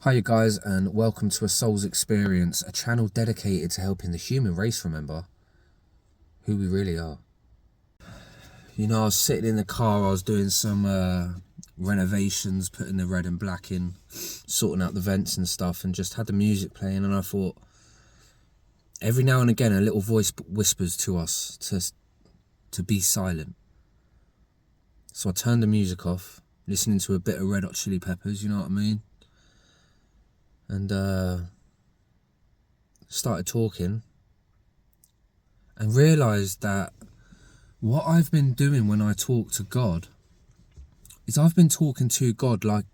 Hi you guys, and welcome to A Soul's Experience, a channel dedicated to helping the human race remember who we really are. You know, I was sitting in the car, I was doing some renovations, putting the red and black in, sorting out the vents and stuff, and just had the music playing, and I thought, every now and again a little voice whispers to us to be silent. So I turned the music off, listening to a bit of Red Hot Chili Peppers, you know what I mean? And started talking and realised that what I've been doing when I talk to God is I've been talking to God like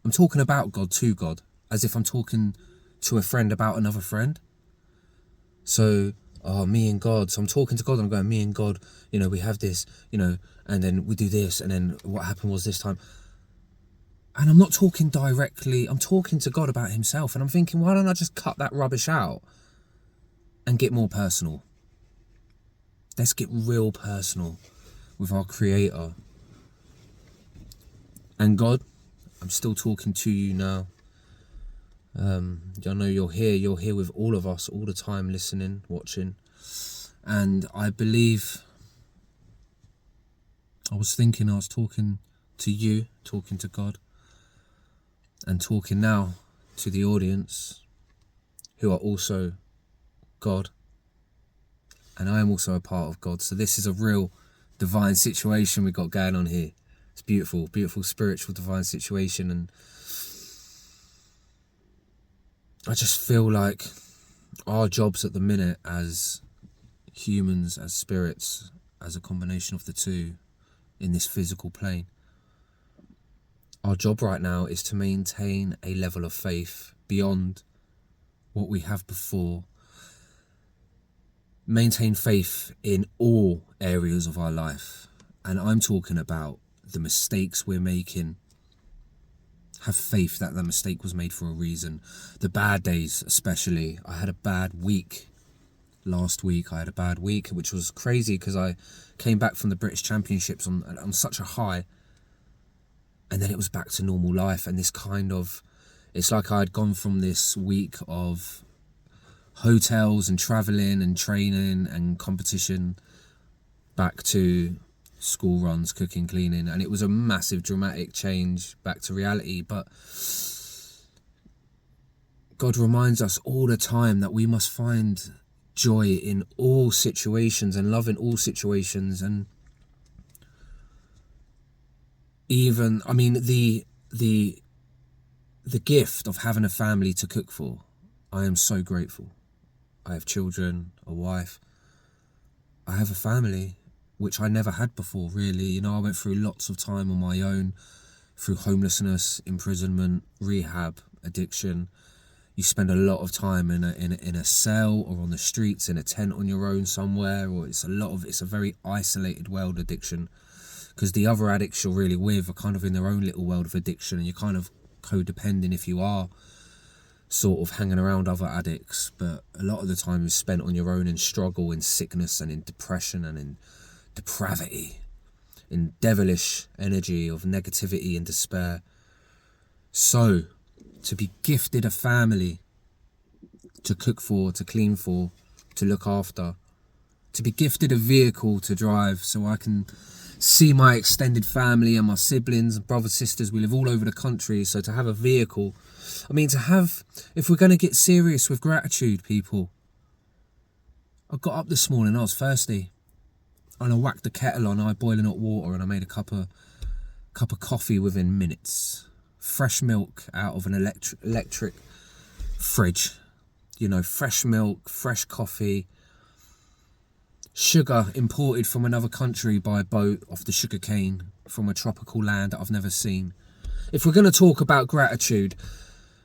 I'm talking about God to God, as if I'm talking to a friend about another friend. So, me and God. So I'm talking to God and I'm going, me and God, you know, we have this, you know, and then we do this, and then what happened was this time. And I'm not talking directly, I'm talking to God about himself. And I'm thinking, why don't I just cut that rubbish out and get more personal? Let's get real personal with our Creator. And God, I'm still talking to you now. I know you're here with all of us all the time, listening, watching. And I believe, I was talking to you, talking to God, and talking now to the audience, who are also God, and I am also a part of God. So this is a real divine situation we got going on here. It's beautiful, beautiful spiritual divine situation. And I just feel like our jobs at the minute as humans, as spirits, as a combination of the two in this physical plane, our job right now is to maintain a level of faith beyond what we have before. Maintain faith in all areas of our life. And I'm talking about the mistakes we're making. Have faith that the mistake was made for a reason. The bad days especially. I had a bad week. Last week I had a bad week, which was crazy because I came back from the British Championships on such a high. And then it was back to normal life, and this kind of, it's like I'd gone from this week of hotels and travelling and training and competition back to school runs, cooking, cleaning, and it was a massive dramatic change back to reality. But God reminds us all the time that we must find joy in all situations and love in all situations. And even, I mean, the gift of having a family to cook for, I am so grateful. I have children, a wife. I have a family, which I never had before, really. You know, I went through lots of time on my own, through homelessness, imprisonment, rehab, addiction. You spend a lot of time in a cell or on the streets, in a tent on your own somewhere, or it's a very isolated world, addiction. Because the other addicts you're really with are kind of in their own little world of addiction, and you're kind of codependent if you are sort of hanging around other addicts. But a lot of the time is spent on your own in struggle, in sickness, and in depression, and in depravity, in devilish energy of negativity and despair. So, to be gifted a family to cook for, to clean for, to look after, to be gifted a vehicle to drive so I can see my extended family and my siblings and brothers, sisters, we live all over the country. So to have a vehicle, I mean, to have, if we're going to get serious with gratitude, people, I got up this morning, I was thirsty, and I whacked the kettle on, I boiling hot water, and I made a cup of coffee within minutes. Fresh milk out of an electric fridge, you know, fresh milk, fresh coffee. Sugar imported from another country by boat off the sugar cane from a tropical land that I've never seen. If we're going to talk about gratitude,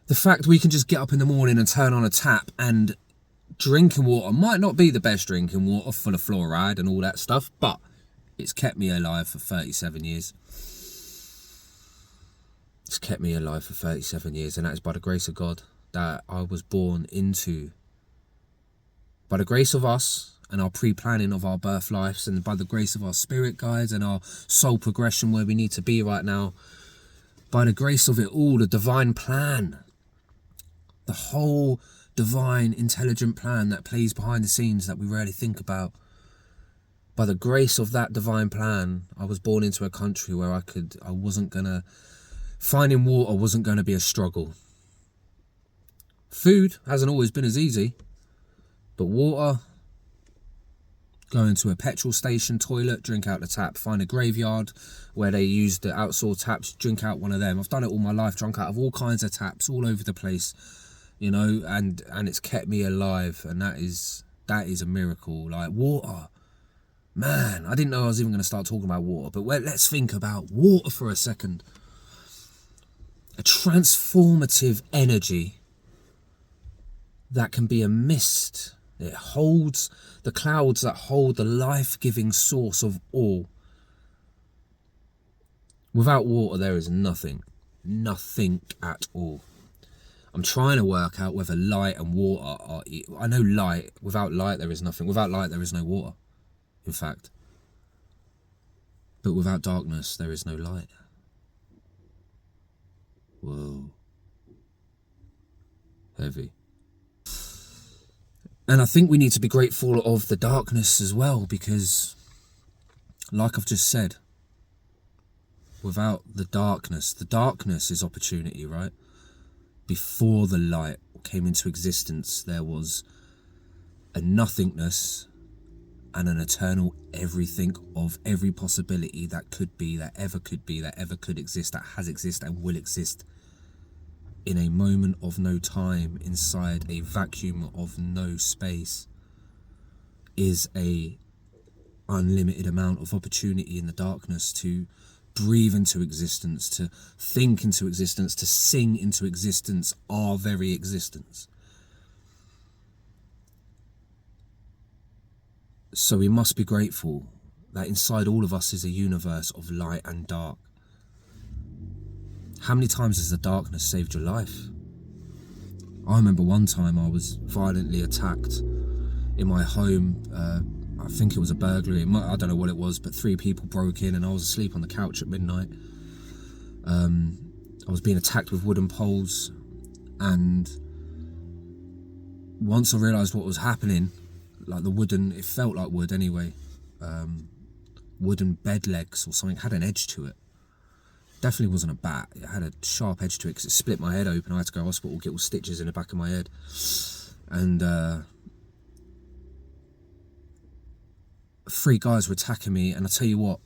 the fact we can just get up in the morning and turn on a tap, and drinking water might not be the best drinking water, full of fluoride and all that stuff, but it's kept me alive for 37 years. It's kept me alive for 37 years, and that is by the grace of God that I was born into. By the grace of us and our pre-planning of our birth lives, and by the grace of our spirit guides and our soul progression where we need to be right now, by the grace of it all, the divine plan The whole divine, intelligent plan that plays behind the scenes that we rarely think about. By the grace of that divine plan, I was born into a country where finding water wasn't gonna be a struggle. Food hasn't always been as easy, but water, go into a petrol station toilet, drink out the tap, find a graveyard where they use the outsourced taps, drink out one of them. I've done it all my life, drunk out of all kinds of taps all over the place, you know, and it's kept me alive, and that is a miracle. Like water, man, I didn't know I was even going to start talking about water, but let's think about water for a second. A transformative energy that can be a mist. It holds the clouds that hold the life-giving source of all. Without water, there is nothing at all. I'm trying to work out whether light and water are... I know light. Without light, there is nothing. Without light, there is no water, in fact. But without darkness, there is no light. Whoa. Heavy. And I think we need to be grateful of the darkness as well, because, like I've just said, without the darkness is opportunity, right? Before the light came into existence, there was a nothingness and an eternal everything of every possibility that could be, that ever could be, that ever could exist, that has existed and will exist in a moment of no time, inside a vacuum of no space, is a unlimited amount of opportunity in the darkness to breathe into existence, to think into existence, to sing into existence, our very existence. So we must be grateful that inside all of us is a universe of light and dark. How many times has the darkness saved your life? I remember one time I was violently attacked in my home. I think it was a burglary. I don't know what it was, but 3 people broke in and I was asleep on the couch at midnight. I was being attacked with wooden poles, and once I realised what was happening, like it felt like wood anyway, wooden bed legs or something had an edge to it. Definitely wasn't a bat. It had a sharp edge to it because it split my head open. I had to go to hospital, get all stitches in the back of my head. And 3 guys were attacking me, and I tell you what,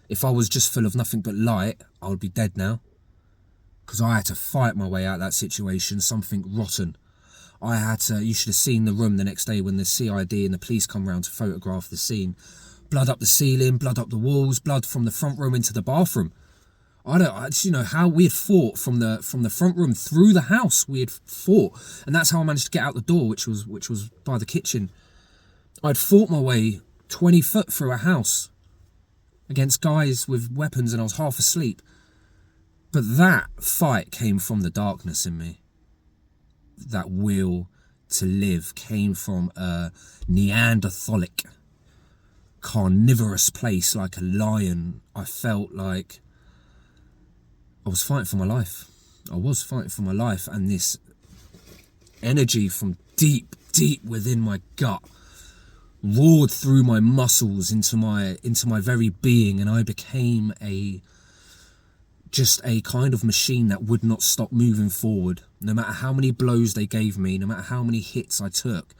if I was just full of nothing but light, I would be dead now. Because I had to fight my way out of that situation, something rotten. You should have seen the room the next day when the CID and the police come round to photograph the scene. Blood up the ceiling, blood up the walls, blood from the front room into the bathroom. How we had fought from the front room through the house. We had fought, and that's how I managed to get out the door, which was by the kitchen. I'd fought my way 20 foot through a house against guys with weapons, and I was half asleep. But that fight came from the darkness in me. That will to live came from a Neanderthalic, carnivorous place like a lion. I felt like I was fighting for my life. I was fighting for my life, and this energy from deep within my gut roared through my muscles into my very being, and I became just a kind of machine that would not stop moving forward. No matter how many blows they gave me, no matter how many hits I took,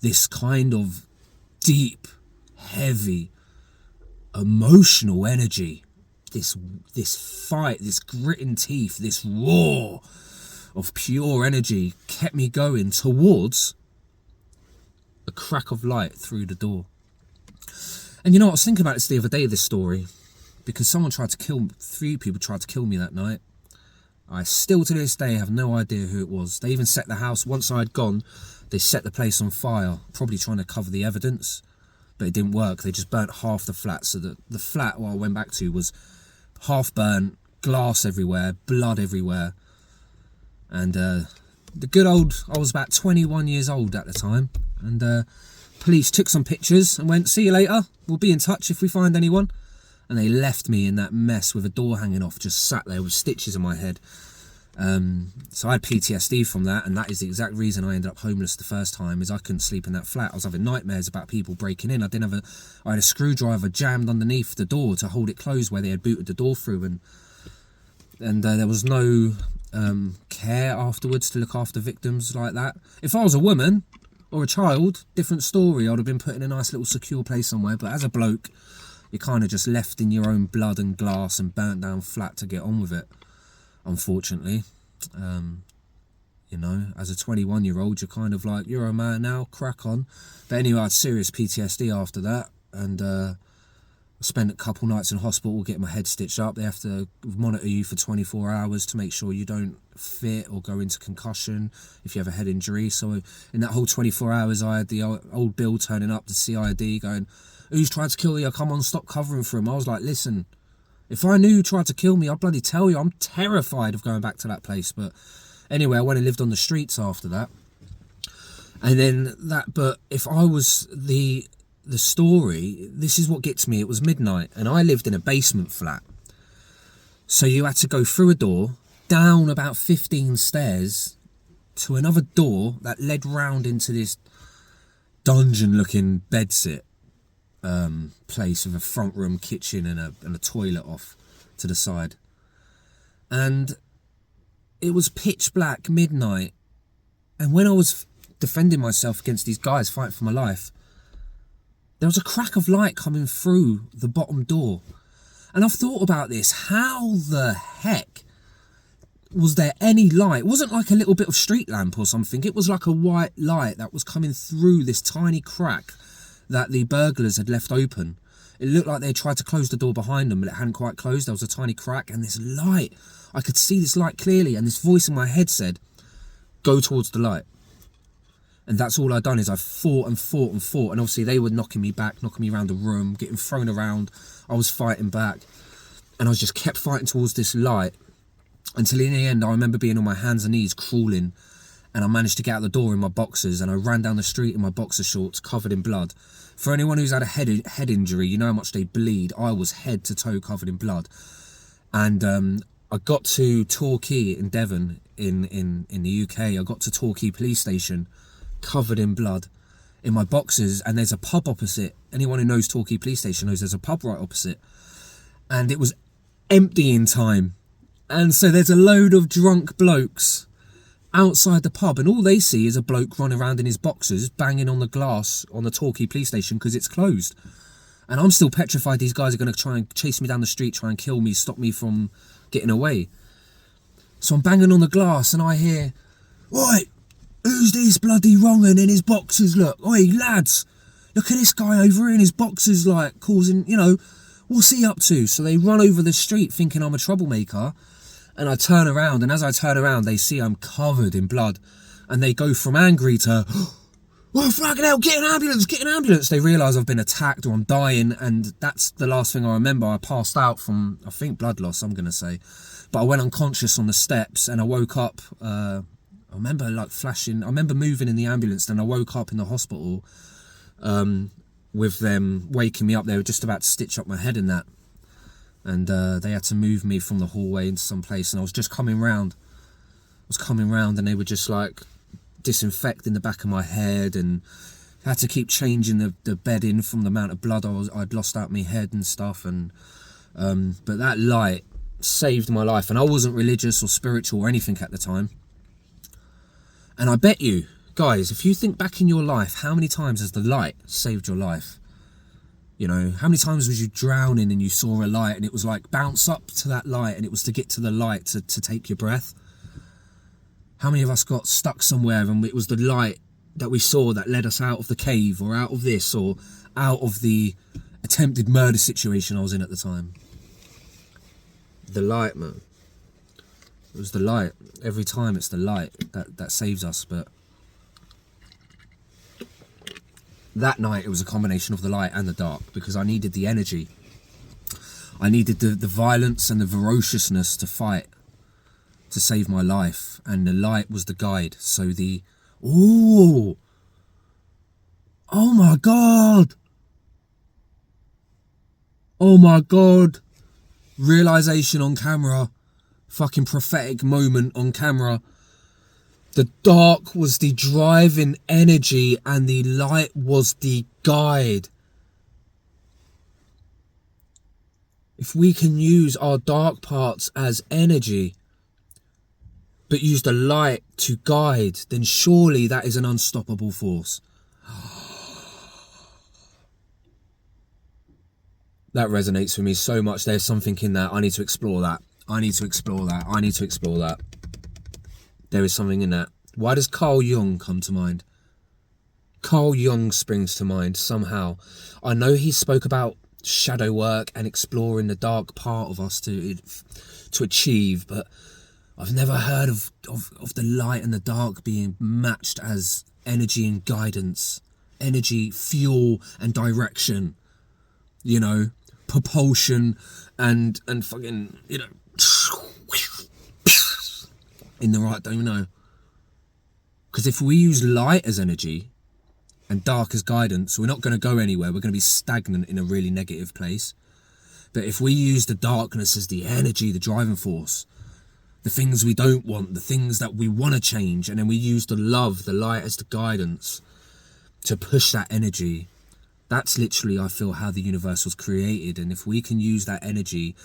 this kind of deep, heavy, emotional energy, this fight, this gritting teeth, this roar of pure energy kept me going towards a crack of light through the door. And I was thinking about this the other day, this story, because 3 people tried to kill me that night. I still to this day have no idea who it was. They even set the house, once I had gone, they set the place on fire, probably trying to cover the evidence, but it didn't work. They just burnt half the flat, so that the flat I went back to was half burnt, glass everywhere, blood everywhere. And I was about 21 years old at the time, and police took some pictures and went, "See you later, we'll be in touch if we find anyone." And they left me in that mess with a door hanging off, just sat there with stitches in my head. So I had PTSD from that, and that is the exact reason I ended up homeless the first time, is I couldn't sleep in that flat. I was having nightmares about people breaking in. I had a screwdriver jammed underneath the door to hold it closed where they had booted the door through, and there was no care afterwards to look after victims like that. If I was a woman or a child, different story. I'd have been put in a nice little secure place somewhere, but as a bloke, you're kind of just left in your own blood and glass and burnt down flat to get on with it, unfortunately. You know, as a 21-year-old, you're kind of like, you're a man now, crack on. But anyway, I had serious PTSD after that, and I spent a couple nights in hospital getting my head stitched up. They have to monitor you for 24 hours to make sure you don't fit or go into concussion if you have a head injury. So in that whole 24 hours, I had the old Bill turning up, the CID, going, "Who's tried to kill you? Come on, stop covering for him." I was like, listen, if I knew who tried to kill me, I'd bloody tell you. I'm terrified of going back to that place. But anyway, I went and lived on the streets after that. And then but if I was the story, this is what gets me. It was midnight and I lived in a basement flat. So you had to go through a door, down about 15 stairs to another door that led round into this dungeon-looking bedsit place with a front room, kitchen and a toilet off to the side. And it was pitch black, midnight. And when I was defending myself against these guys fighting for my life, there was a crack of light coming through the bottom door. And I've thought about this. How the heck was there any light? It wasn't like a little bit of street lamp or something. It was like a white light that was coming through this tiny crack that the burglars had left open. It looked like they tried to close the door behind them, but it hadn't quite closed. There was a tiny crack, and this light, I could see this light clearly, and this voice in my head said, "Go towards the light." And that's all I'd done, is I fought and fought and fought. And obviously they were knocking me back, knocking me around the room, getting thrown around. I was fighting back. And I just kept fighting towards this light. Until in the end, I remember being on my hands and knees, crawling. And I managed to get out the door in my boxers. And I ran down the street in my boxer shorts, covered in blood. For anyone who's had a head injury, you know how much they bleed. I was head to toe covered in blood. And I got to Torquay in Devon, in the UK. I got to Torquay police station, covered in blood, in my boxers, and there's a pub opposite. Anyone who knows Torquay police station knows there's a pub right opposite, and it was emptying time, and so there's a load of drunk blokes outside the pub, and all they see is a bloke running around in his boxers banging on the glass on the Torquay police station because it's closed. And I'm still petrified these guys are going to try and chase me down the street, try and kill me, stop me from getting away. So I'm banging on the glass and I hear, "Oi, who's this bloody wrong'un in his boxers? Look, oi lads, look at this guy over here in his boxers, like causing, what's he up to?" So they run over the street thinking I'm a troublemaker, and I turn around, and as I turn around they see I'm covered in blood, and they go from angry to, "Oh fucking hell, get an ambulance, get an ambulance." They realise I've been attacked or I'm dying, and that's the last thing I remember. I passed out from, I think, blood loss, I'm going to say. But I went unconscious on the steps and I woke up, I remember like flashing, I remember moving in the ambulance, then I woke up in the hospital with them waking me up. They were just about to stitch up my head in that. And they had to move me from the hallway into some place, and I was just coming round. And they were just like disinfecting the back of my head, and had to keep changing the bedding from the amount of blood I'd lost out my head and stuff. And but that light saved my life, and I wasn't religious or spiritual or anything at the time. And I bet you, guys, if you think back in your life, how many times has the light saved your life? How many times was you drowning and you saw a light and it was like bounce up to that light, and it was to get to the light to take your breath? How many of us got stuck somewhere and it was the light that we saw that led us out of the cave or out of this or out of the attempted murder situation I was in at the time? The light, man. It was the light. Every time it's the light that saves us. But that night it was a combination of the light and the dark, because I needed the energy. I needed the violence and the ferociousness to fight, to save my life. And the light was the guide. So oh my God. Oh my God. Realisation on camera. fucking prophetic moment on camera. The dark was the driving energy and the light was the guide. If we can use our dark parts as energy, but use the light to guide, then surely that is an unstoppable force. That resonates with me so much. There's something in that. I need to explore that. I need to explore that. I need to explore that. There is something in that. Why does Carl Jung come to mind? Carl Jung springs to mind somehow. I know he spoke about shadow work and exploring the dark part of us to achieve, but I've never heard of the light and the dark being matched as energy and guidance, energy, fuel and direction, you know, propulsion and fucking, you know, in the right, don't you know? Because if we use light as energy and dark as guidance, we're not going to go anywhere. We're going to be stagnant in a really negative place. But if we use the darkness as the energy, the driving force, the things we don't want, the things that we want to change, and then we use the love, the light as the guidance to push that energy, that's literally, I feel, how the universe was created. And if we can use that energy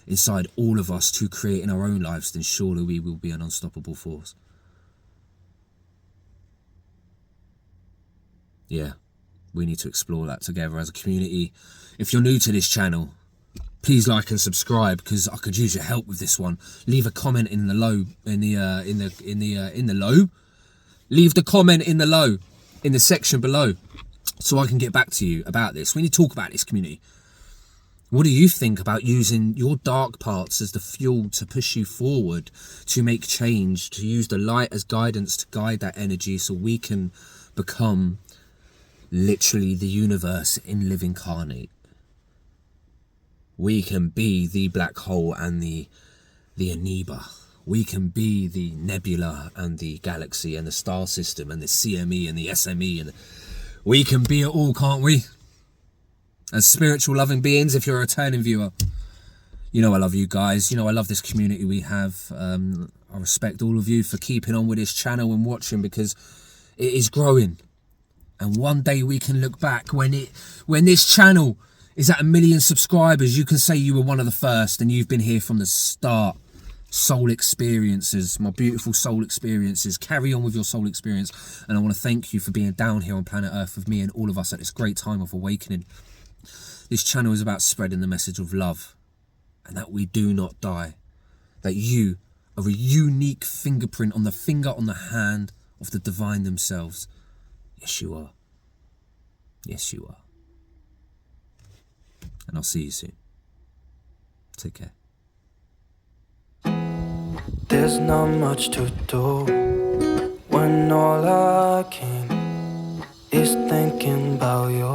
inside all of us to create in our own lives, then surely we will be an unstoppable force. Yeah, we need to explore that together as a community. If you're new to this channel, please like and subscribe, because I could use your help with this one. Leave a comment in the low, Leave the comment in the low, in the section below, so I can get back to you about this. We need to talk about this, community. What do you think about using your dark parts as the fuel to push you forward, to make change, to use the light as guidance to guide that energy so we can become literally the universe in live incarnate? We can be the black hole and the amoeba. We can be the nebula and the galaxy and the star system and the CME and the SME, and we can be it all, can't we? As spiritual loving beings, if you're a returning viewer, you know I love you guys. You know I love this community we have. I respect all of you for keeping on with this channel and watching, because it is growing. And one day we can look back when this channel is at 1 million subscribers, you can say you were one of the first and you've been here from the start. Soul experiences, my beautiful soul experiences. Carry on with your soul experience. And I want to thank you for being down here on planet Earth with me and all of us at this great time of awakening. This channel is about spreading the message of love, and that we do not die. That you are a unique fingerprint on the finger on the hand of the divine themselves. Yes, you are. Yes, you are. And I'll see you soon. Take care. There's not much to do when all I can is thinking about you.